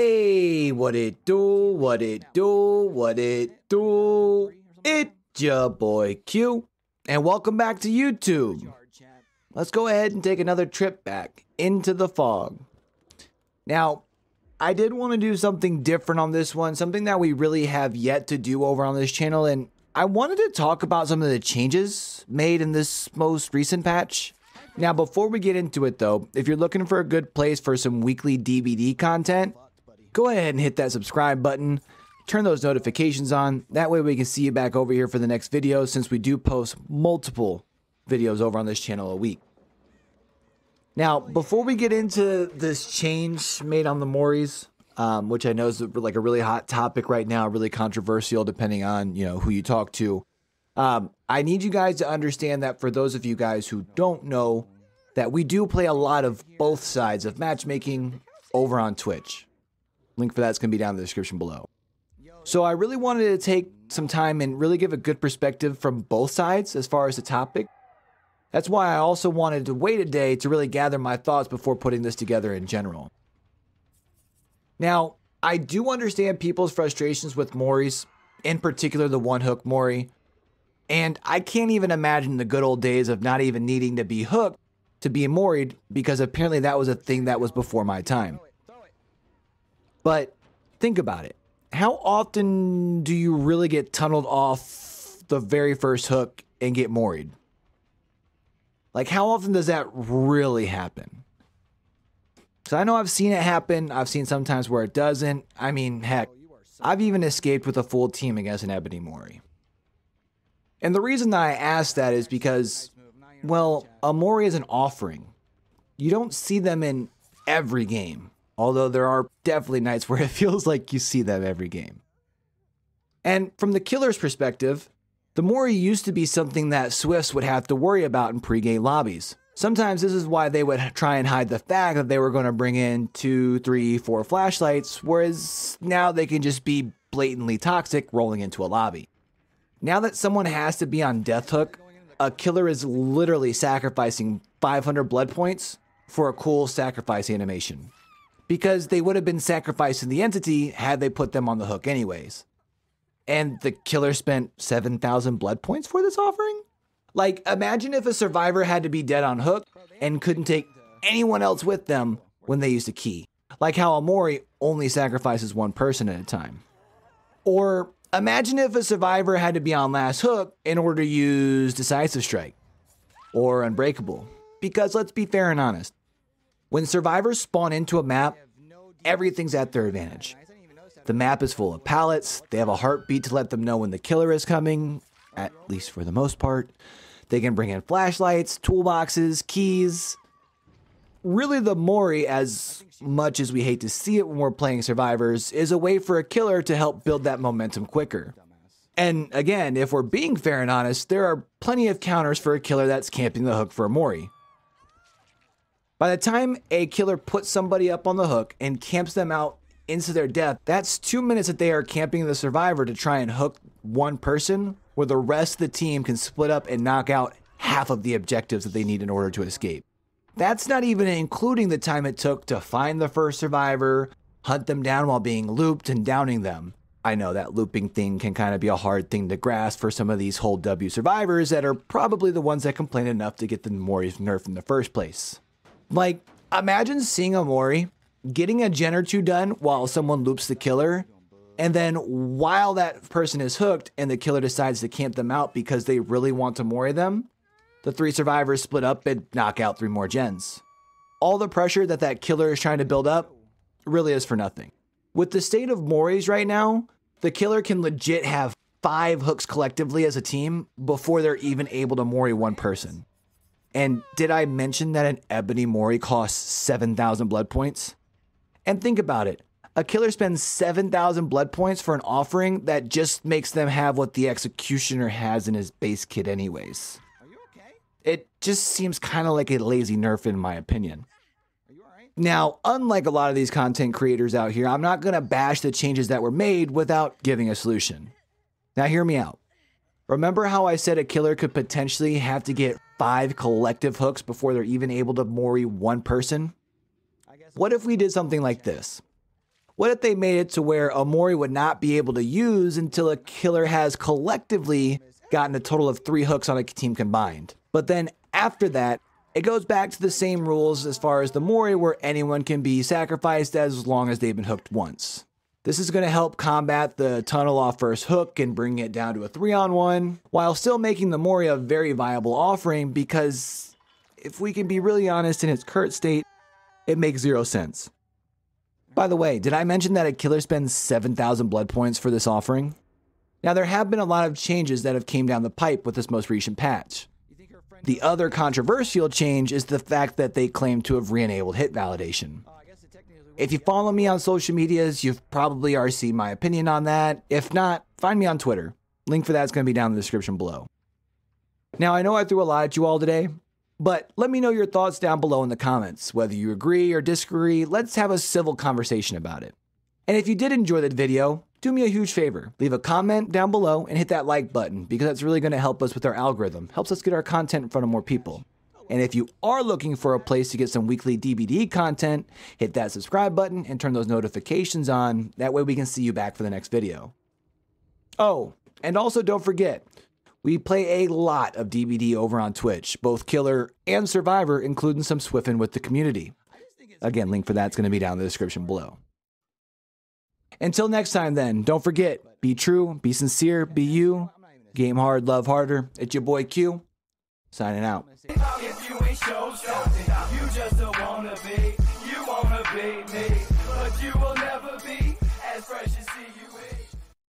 Hey, what it do, what it do, what it do? It's your boy Q, and welcome back to YouTube. Let's go ahead and take another trip back into the fog. Now, I did want to do something different on this one, something that we really have yet to do over on this channel, and I wanted to talk about some of the changes made in this most recent patch. Now, before we get into it though, if you're looking for a good place for some weekly DVD content, go ahead and hit that subscribe button, turn those notifications on, that way we can see you back over here for the next video, since we do post multiple videos over on this channel a week. Now, before we get into this change made on the Moris, which I know is like a really hot topic right now, really controversial depending on, who you talk to. I need you guys to understand that for those of you guys who don't know, that we do play a lot of both sides of matchmaking over on Twitch. Link for that's going to be down in the description below. So I really wanted to take some time and really give a good perspective from both sides as far as the topic. That's why I also wanted to wait a day to really gather my thoughts before putting this together in general. Now, I do understand people's frustrations with Moris, in particular the one hook Mori, and I can't even imagine the good old days of not even needing to be hooked to be Mori'd, because apparently that was a thing that was before my time. But think about it. How often do you really get tunneled off the very first hook and get Mori'd? Like, how often does that really happen? So I know I've seen it happen. I've seen sometimes where it doesn't. I mean, heck, I've even escaped with a full team against an Ebony Mori. And the reason that I ask that is because, well, a Mori is an offering. You don't see them in every game. Although there are definitely nights where it feels like you see them every game. And from the killer's perspective, the Mori used to be something that Swifts would have to worry about in pre-game lobbies. Sometimes this is why they would try and hide the fact that they were going to bring in 2, 3, 4 flashlights, whereas now they can just be blatantly toxic rolling into a lobby. Now that someone has to be on death hook, a killer is literally sacrificing 500 blood points for a cool sacrifice animation, because they would have been sacrificing the entity had they put them on the hook anyways. And the killer spent 7,000 blood points for this offering? Like, imagine if a survivor had to be dead on hook and couldn't take anyone else with them when they used a key. Like how a Mori only sacrifices one person at a time. Or imagine if a survivor had to be on last hook in order to use Decisive Strike or Unbreakable. Because let's be fair and honest. When survivors spawn into a map, everything's at their advantage. The map is full of pallets, they have a heartbeat to let them know when the killer is coming, at least for the most part. They can bring in flashlights, toolboxes, keys. Really, the Mori, as much as we hate to see it when we're playing survivors, is a way for a killer to help build that momentum quicker. And again, if we're being fair and honest, there are plenty of counters for a killer that's camping the hook for a Mori. By the time a killer puts somebody up on the hook and camps them out into their death, that's 2 minutes that they are camping the survivor to try and hook one person, where the rest of the team can split up and knock out half of the objectives that they need in order to escape. That's not even including the time it took to find the first survivor, hunt them down while being looped and downing them. I know that looping thing can kind of be a hard thing to grasp for some of these whole W survivors that are probably the ones that complain enough to get the Mori's nerfed in the first place. Like, imagine seeing a Mori, getting a gen or two done while someone loops the killer, and then while that person is hooked and the killer decides to camp them out because they really want to Mori them, the 3 survivors split up and knock out 3 more gens. All the pressure that that killer is trying to build up really is for nothing. With the state of Moris right now, the killer can legit have 5 hooks collectively as a team before they're even able to Mori one person. And did I mention that an Ebony Mori costs 7,000 blood points? And think about it. A killer spends 7,000 blood points for an offering that just makes them have what the Executioner has in his base kit anyways. Are you okay? It just seems kind of like a lazy nerf in my opinion. Are you alright? Now, unlike a lot of these content creators out here, I'm not going to bash the changes that were made without giving a solution. Now hear me out. Remember how I said a killer could potentially have to get 5 collective hooks before they're even able to Mori one person? What if we did something like this? What if they made it to where a Mori would not be able to use until a killer has collectively gotten a total of 3 hooks on a team combined? But then after that, it goes back to the same rules as far as the Mori, where anyone can be sacrificed as long as they've been hooked once. This is going to help combat the tunnel off first hook and bring it down to a 3-on-1, while still making the Mori a very viable offering, because if we can be really honest, in its current state, it makes 0 sense. By the way, did I mention that a killer spends 7,000 blood points for this offering? Now, there have been a lot of changes that have came down the pipe with this most recent patch. The other controversial change is the fact that they claim to have re-enabled hit validation. If you follow me on social medias, you've probably already seen my opinion on that. If not, find me on Twitter. Link for that is going to be down in the description below. Now, I know I threw a lot at you all today, but let me know your thoughts down below in the comments. Whether you agree or disagree, let's have a civil conversation about it. And if you did enjoy that video, do me a huge favor. Leave a comment down below and hit that like button, because that's really going to help us with our algorithm. Helps us get our content in front of more people. And if you are looking for a place to get some weekly DBD content, hit that subscribe button and turn those notifications on. That way we can see you back for the next video. Oh, and also don't forget, we play a lot of DBD over on Twitch, both Killer and Survivor, including some Swiffin' with the community. Again, link for that's going to be down in the description below. Until next time then, don't forget, be true, be sincere, be you, game hard, love harder. It's your boy Q, signing out. If you ain't show something, you just don't wanna be me, but you will